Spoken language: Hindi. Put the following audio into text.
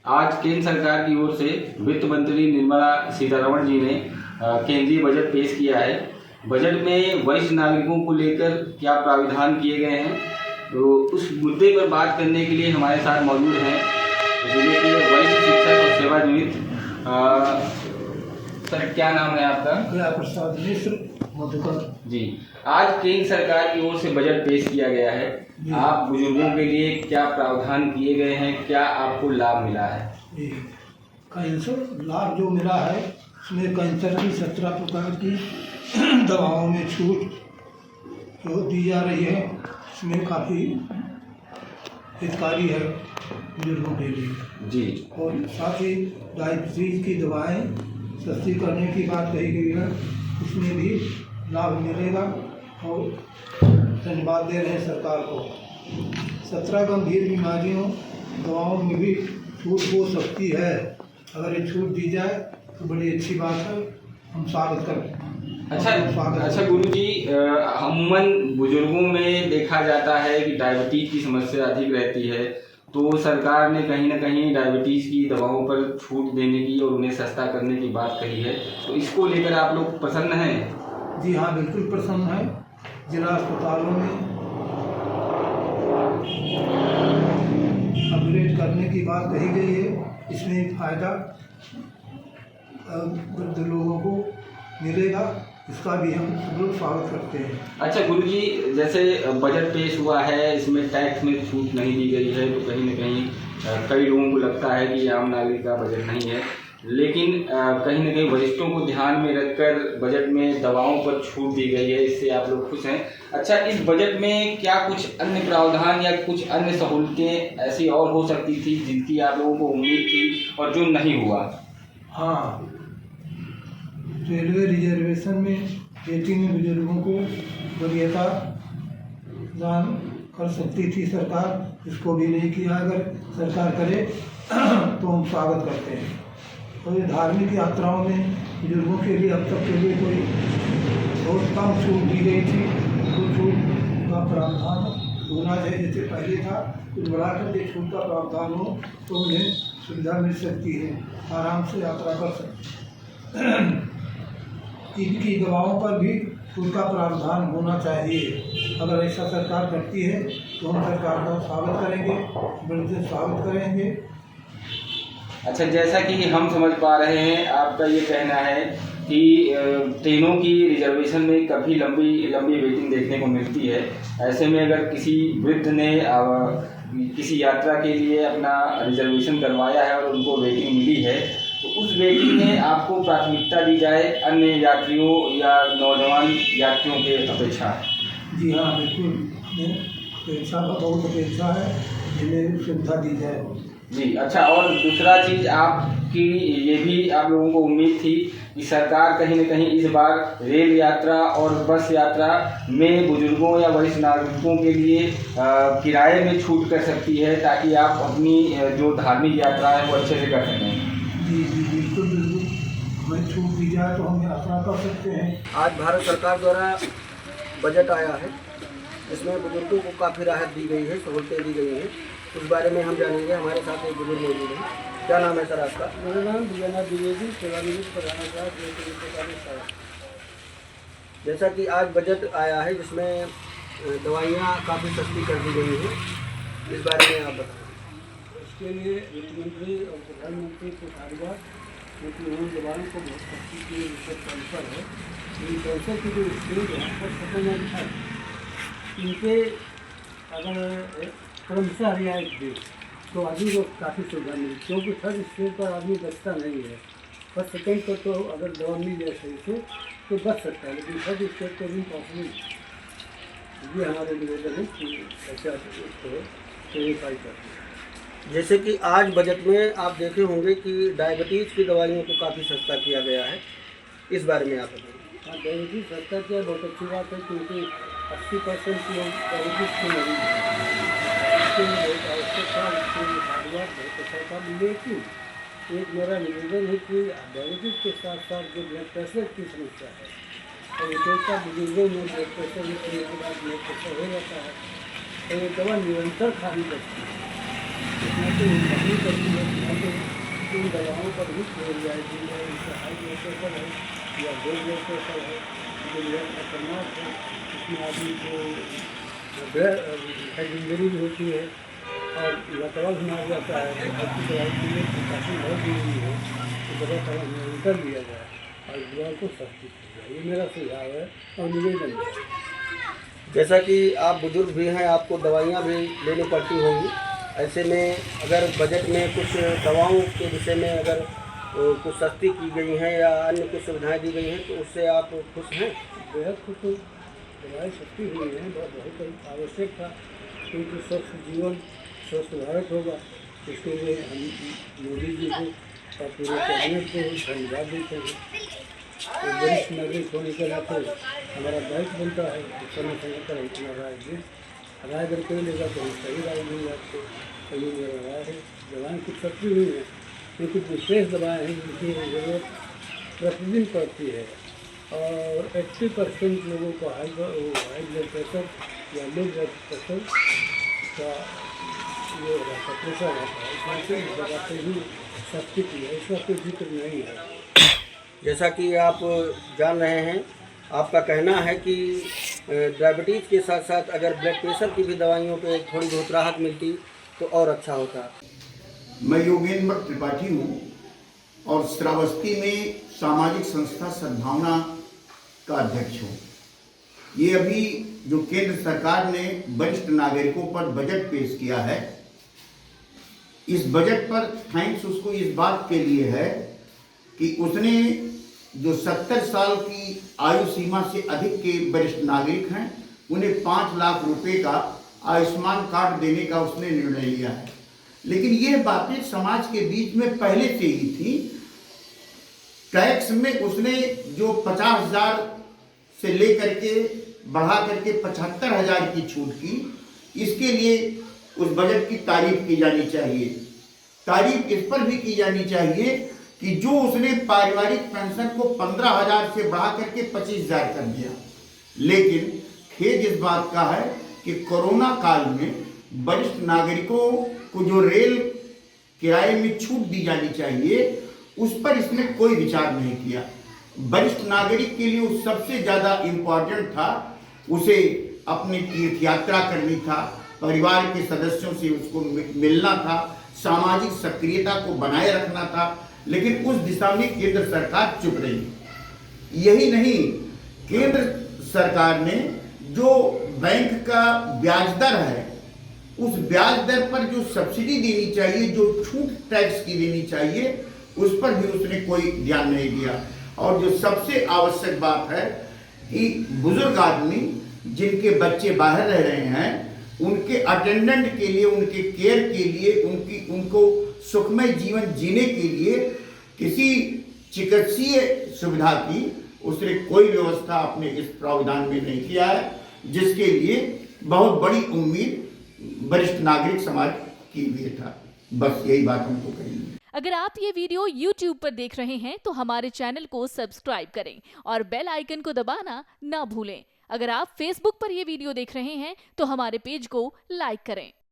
आज केंद्र सरकार की ओर से वित्त मंत्री निर्मला सीतारमण जी ने केंद्रीय बजट पेश किया है। बजट में वरिष्ठ नागरिकों को लेकर क्या प्राविधान किए गए हैं, तो उस मुद्दे पर बात करने के लिए हमारे साथ मौजूद हैं जिले के वरिष्ठ शिक्षक और सेवानिवृत्त। सर, क्या नाम है आपका? प्रसाद मिश्र, मधुकर जी। आज केंद्र सरकार की ओर से बजट पेश किया गया है। आप बुजुर्गों के लिए क्या प्रावधान किए गए हैं, क्या आपको लाभ मिला है? जी, कैंसर लाभ जो मिला है उसमें कैंसर की 17 प्रकार की दवाओं में छूट जो दी जा रही है, इसमें काफ़ी हितकारी है बुजुर्गों के लिए। जी। और साथ ही डायबिटीज की दवाएं सस्ती करने की बात कही गई है, उसमें भी लाभ मिलेगा और धन्यवाद दे रहे हैं सरकार को। 17 गंभीर बीमारियों दवाओं में भी छूट हो सकती है। अगर ये छूट दी जाए तो बड़ी अच्छी बात है, हम स्वागत करते हैं। अच्छा गुरुजी, अमूमन बुजुर्गों में देखा जाता है कि डायबिटीज की समस्या अधिक रहती है, तो सरकार ने कहीं ना कहीं डायबिटीज की दवाओं पर छूट देने की और उन्हें सस्ता करने की बात कही है, तो इसको लेकर आप लोग प्रसन्न हैं? जी हाँ, बिल्कुल प्रसन्न है। जिला अस्पतालों में अपग्रेड करने की बात कही गई है, इसमें फायदा वृद्ध लोगों को मिलेगा, इसका भी हम लोग स्वागत करते हैं। अच्छा गुरुजी, जैसे बजट पेश हुआ है, इसमें टैक्स में छूट नहीं दी गई है, तो कहीं ना कहीं कई लोगों को लगता है कि ये आम नागरिक का बजट नहीं है, लेकिन कहीं ना कहीं वरिष्ठों को ध्यान में रखकर बजट में दवाओं पर छूट दी गई है, इससे आप लोग खुश हैं। अच्छा, इस बजट में क्या कुछ अन्य प्रावधान या कुछ अन्य सहूलतें ऐसी और हो सकती थी जिनकी आप लोगों को उम्मीद थी और जो नहीं हुआ? हाँ, रेलवे रिजर्वेशन में वेटिंग में बुजुर्गों को वरीयता प्रदान कर सकती थी सरकार, इसको भी नहीं किया। अगर सरकार करे तो हम स्वागत करते हैं। और ये धार्मिक यात्राओं में बुजुर्गों के लिए अब तक के लिए कोई बहुत कम छूट दी गई थी, तो छूट का प्रावधान होना चाहिए। जैसे पहले था कुछ बढ़ाकर के छूट का प्रावधान हो तो उन्हें सुविधा मिल सकती है, आराम से यात्रा कर सकते हैं। ईद की दवाओं पर भी छूट का प्रावधान होना चाहिए। अगर ऐसा सरकार करती है तो हम सरकार का स्वागत करेंगे, बिल्कुल स्वागत करेंगे। अच्छा, जैसा कि हम समझ पा रहे हैं, आपका ये कहना है कि ट्रेनों की रिजर्वेशन में काफ़ी लंबी वेटिंग देखने को मिलती है। ऐसे में अगर किसी वृद्ध ने किसी यात्रा के लिए अपना रिजर्वेशन करवाया है और उनको वेटिंग मिली है, तो उस वेटिंग में आपको प्राथमिकता दी जाए अन्य यात्रियों या नौजवान यात्रियों के अपेक्षा? जी हाँ, बिल्कुल अपेक्षा का बहुत अपेक्षा है, जिन्हें सुविधा दी जाए। जी। अच्छा, और दूसरा चीज़ आपकी ये भी आप लोगों को उम्मीद थी कि सरकार कहीं ना कहीं इस बार रेल यात्रा और बस यात्रा में बुजुर्गों या वरिष्ठ नागरिकों के लिए किराए में छूट कर सकती है, ताकि आप अपनी जो धार्मिक यात्रा है वो अच्छे से कर सकें। जी जी, बिल्कुल बिल्कुल, हमें छूट दी जाए तो हम यात्रा कर सकते हैं। आज भारत सरकार द्वारा बजट आया है, इसमें बुजुर्गों को काफ़ी राहत दी गई है, सहूलतें दी गई हैं। उस बारे में हम जानेंगे। हमारे साथ एक बुजुर्ग मौजूद है। क्या नाम है सर आपका? मेरा नाम दिव्यानाथ द्विवेदी, सेवानिवृत्त प्रधानाचार्य। जैसा कि आज बजट आया है जिसमें दवाइयाँ काफ़ी सस्ती कर दी गई हैं, इस बारे में आप बताएं। इसके लिए वित्त मंत्री और प्रधानमंत्री को धन्यवाद, क्योंकि उन दवाओं को बहुत सस्ती के लिए विशेष कैंसर है। इन कैंसर की जो स्टेज यहाँ पर सेटलमेंट है, इनके अगर क्रमशः रियायत दे तो आदमी को काफ़ी सुविधा मिली, क्योंकि थर्ड स्टेज पर आदमी बचता नहीं है। बस सेकेंड पर तो अगर दवा मिल जाए सही से तो बच सकता है, लेकिन थर्ड स्टेज पर भी पॉसिबल। ये हमारे निवेदन है कि ऐसा वेरीफाई करते हैं। जैसे कि आज बजट में आप देखे होंगे कि डायबिटीज़ की दवाइयों को काफ़ी सस्ता किया गया है, इस बारे में आप बताइए। हाँ, डायबिटीज सस्ता किया बहुत अच्छी बात है, क्योंकि 80% लोग डायबिटीज के मरीज हैं। इसके लिए बहुत आवश्यक था, इसके लिए धन्यवाद, बहुत अच्छा था। लेकिन एक मेरा निवेदन है कि डायबिटीज के साथ साथ जो ब्लड प्रेशर की समस्या है, और विशेषता बुजुर्गों में ब्लड प्रेशर के बाद ब्लड प्रेशर हो जाता है, तो ये दवा निरंतर खानी पड़ती है। इसमें तो नहीं करती है, इन दवाओं पर भी कोई रियायती है, इसका हाई ब्लड प्रेशर है या लो ब्लड प्रेशर है, जो यह खतरनाक है, इसमें आदमी को हेड इंजरी भी होती है और लकवा भी मार जाता है। तो अच्छी दवाई के लिए काफ़ी बहुत जरूरी है कि दवा तरह नियंत्रण लिया जाए और इस दवा को सस्ती की जाए। ये मेरा सुझाव है और निवेदन है। जैसा कि आप बुजुर्ग भी हैं, आपको दवाइयाँ भी लेनी पड़ती होंगी, ऐसे में अगर बजट में कुछ दवाओं के विषय में अगर कुछ सस्ती की गई हैं या अन्य कुछ सुविधाएं दी गई हैं तो उससे आप खुश हैं? बेहद खुश हूँ। दवाई सस्ती हुई है, बहुत आवश्यक था, क्योंकि स्वस्थ जीवन स्वस्थ भारत होगा। इसके लिए हम मोदी जी को और पूरे कैबिनेट को धन्यवाद देते हैं। एक वरिष्ठ नागरिक होने के नाते हमारा दायित्व बनता है कि समय समय पर अपना राय दें। राय अगर कोई लेगा तो हम सही राय देंगे आपको। कहीं मेरा राय है दवाएँ कुछ सस्ती हुई हैं, लेकिन विशेष दवाएँ हैं जिनकी ज़रूरत प्रतिदिन पड़ती है और 80% लोगों को हाई ब्लड प्रेशर या लो ब्लड प्रेशर का ये रहता प्रेशर रहता है। इसमें इस दवा से ही सस्ती की है, इसका कोई जिक्र नहीं है। जैसा कि आप जान रहे हैं, आपका कहना है कि डायबिटीज़ के साथ साथ अगर ब्लड प्रेशर की भी दवाइयों पे थोड़ी बहुत राहत मिलती तो और अच्छा होता। मैं योगेंद्र त्रिपाठी हूँ और श्रावस्ती में सामाजिक संस्था सद्भावना का अध्यक्ष हूँ। ये अभी जो केंद्र सरकार ने वरिष्ठ नागरिकों पर बजट पेश किया है, इस बजट पर थैंक्स उसको इस बात के लिए है कि उसने जो 70 साल की आयु सीमा से अधिक के वरिष्ठ नागरिक हैं उन्हें 5 लाख रुपए का आयुष्मान कार्ड देने का उसने निर्णय लिया है। लेकिन ये बातें समाज के बीच में पहले से ही थी। टैक्स में उसने जो 50,000 से लेकर के बढ़ा करके 75,000 की छूट की, इसके लिए उस बजट की तारीफ की जानी चाहिए। तारीफ इस पर भी की जानी चाहिए कि जो उसने पारिवारिक पेंशन को 15,000 से बढ़ा करके 25,000 कर दिया। लेकिन खेद इस बात का है कि कोरोना काल में वरिष्ठ नागरिकों को जो रेल किराए में छूट दी जानी चाहिए उस पर इसने कोई विचार नहीं किया। वरिष्ठ नागरिक के लिए उस सबसे ज़्यादा इम्पोर्टेंट था, उसे अपनी तीर्थ यात्रा करनी था, परिवार के सदस्यों से उसको मिलना था, सामाजिक सक्रियता को बनाए रखना था। लेकिन उस दिशा में केंद्र सरकार चुप रही। यही नहीं, केंद्र सरकार ने जो बैंक का ब्याज दर है, उस ब्याज दर पर जो सब्सिडी देनी चाहिए, जो छूट टैक्स की देनी चाहिए, उस पर भी उसने कोई ध्यान नहीं दिया। और जो सबसे आवश्यक बात है कि बुजुर्ग आदमी जिनके बच्चे बाहर रह रहे हैं, उनके अटेंडेंट के लिए, उनके केयर के लिए, उनको सुखमय जीवन जीने के लिए किसी चिकित्सीय सुविधा की उसने कोई व्यवस्था अपने इस प्रावधान में नहीं किया है, जिसके लिए बहुत बड़ी उम्मीद वरिष्ठ नागरिक समाज की हुई था। बस यही बात हमको कही। अगर आप ये वीडियो YouTube पर देख रहे हैं तो हमारे चैनल को सब्सक्राइब करें और बेल आइकन को दबाना ना भूलें। अगर आप Facebook पर ये वीडियो देख रहे हैं तो हमारे पेज को लाइक करें।